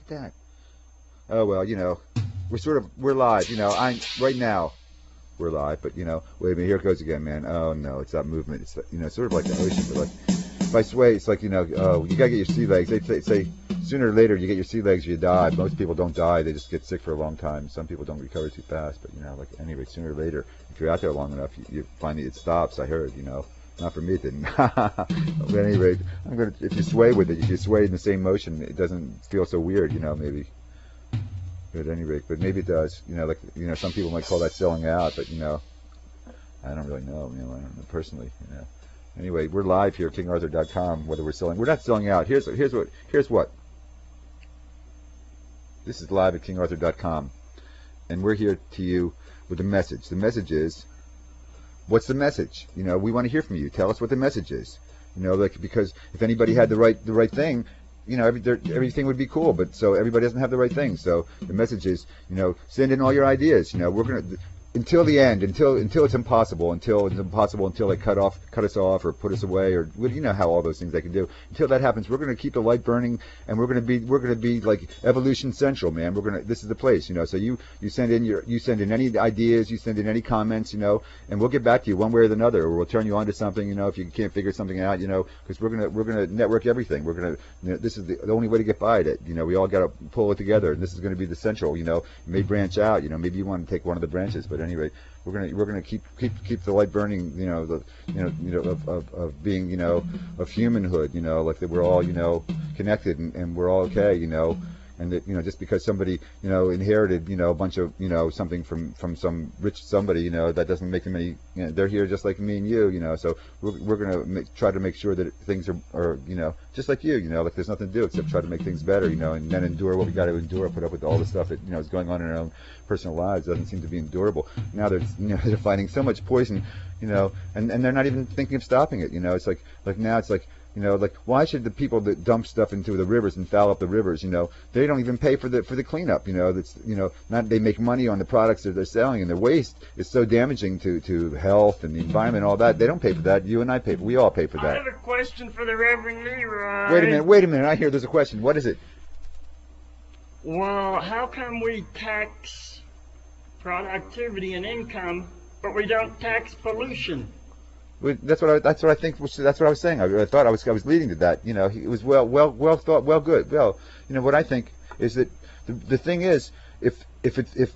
at that. Oh well, we're live. Right now we're live, but wait a minute, here it goes again, man. Oh no, it's that movement. It's sort of like the ocean, but like if I sway, it's like oh, you gotta get your sea legs. They say sooner or later you get your sea legs, you die. Most people don't die; they just get sick for a long time. Some people don't recover too fast, but like anyway, sooner or later, if you're out there long enough, you finally it stops. I heard, Not for me, it didn't. But at any rate, if you sway with it, if you sway in the same motion, it doesn't feel so weird, maybe. But at any rate, but maybe it does. Some people might call that selling out, but I don't really know. I don't know personally. Anyway, we're live here at KingArthur.com. Whether we're selling, we're not selling out. Here's what. This is live at KingArthur.com, and we're here to you with a message. The message is, what's the message? We want to hear from you. Tell us what the message is. Because if anybody had the right thing, everything would be cool. But so everybody doesn't have the right thing. So the message is, send in all your ideas. We're gonna until the end, until it's impossible, until they cut us off or put us away, or how all those things they can do. Until that happens, we're gonna keep the light burning, and we're gonna be like Evolution Central, man. This is the place, So you send in any ideas, you send in any comments, and we'll get back to you one way or another, or we'll turn you on to something, if you can't figure something out, because we're gonna network everything. This is the only way to get by it. We all gotta pull it together, and this is gonna be the central. It may branch out. Maybe you want to take one of the branches, but anyway, we're gonna keep the light burning, of being, of humanhood, like that we're all, connected and we're all okay, and that, just because somebody, inherited, a bunch of, something from some rich somebody, that doesn't make them any, they're here just like me and you, so we're gonna try to make sure that things are, just like you, like there's nothing to do except try to make things better, and then endure what we got to endure, put up with all the stuff that, is going on in our own personal lives. Doesn't seem to be endurable. Now they're finding so much poison, and they're not even thinking of stopping it, it's like now it's like, why should the people that dump stuff into the rivers and foul up the rivers, they don't even pay for the cleanup, that's, not they make money on the products that they're selling, and the waste is so damaging to health and the environment, all that. They don't pay for that. You and I pay for. We all pay for that. I have a question for the Reverend Leroy. Wait a minute. I hear there's a question. What is it? Well, how come we tax productivity and income, but we don't tax pollution? That's what I think. That's what I was saying. I thought I was leading to that. It was well thought, well good. Well, what I think is that the thing is, if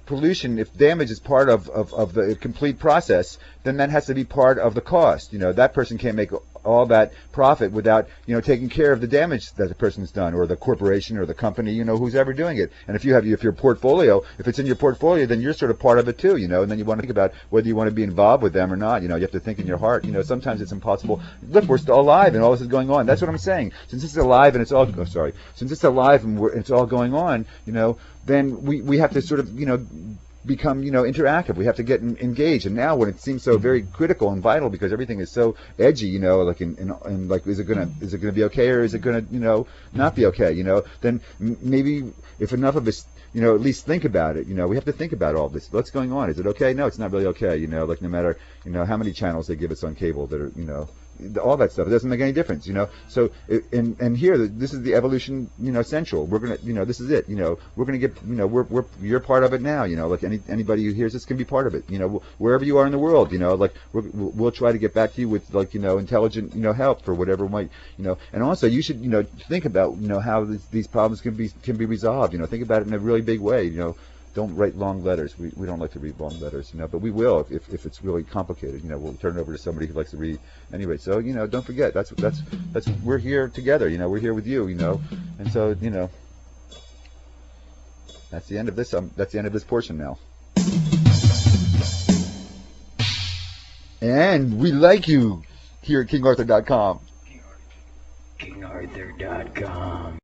pollution, if damage is part of the complete process, then that has to be part of the cost. That person can't make all that profit without, taking care of the damage that the person's done, or the corporation or the company, who's ever doing it. And if your portfolio, if it's in your portfolio, then you're sort of part of it too, and then you want to think about whether you want to be involved with them or not. You have to think in your heart. Sometimes it's impossible. Look, we're still alive and all this is going on. That's what I'm saying. Since it's alive and it's all, since it's alive and it's all going on, then we have to sort of, become, interactive. We have to get engaged. And now when it seems so very critical and vital because everything is so edgy, like like, is it gonna be okay, or is it gonna, not be okay, then maybe if enough of us, at least think about it, we have to think about all this. What's going on? Is it okay? No, it's not really okay, like no matter, how many channels they give us on cable that are, all that stuff, it doesn't make any difference, So, and here, this is the Evolution, Central. We're gonna, this is it, we're gonna get, you're part of it now, like anybody who hears this can be part of it, wherever you are in the world, like we'll try to get back to you with, like, intelligent, help for whatever might, and also you should, think about, how these problems can be resolved, think about it in a really big way, Don't write long letters. We don't like to read long letters, but we will if it's really complicated. We'll turn it over to somebody who likes to read. Anyway, so don't forget that's we're here together. We're here with you. And so that's the end of this. That's the end of this portion now. And we like you here at KingArthur.com. KingArthur.com.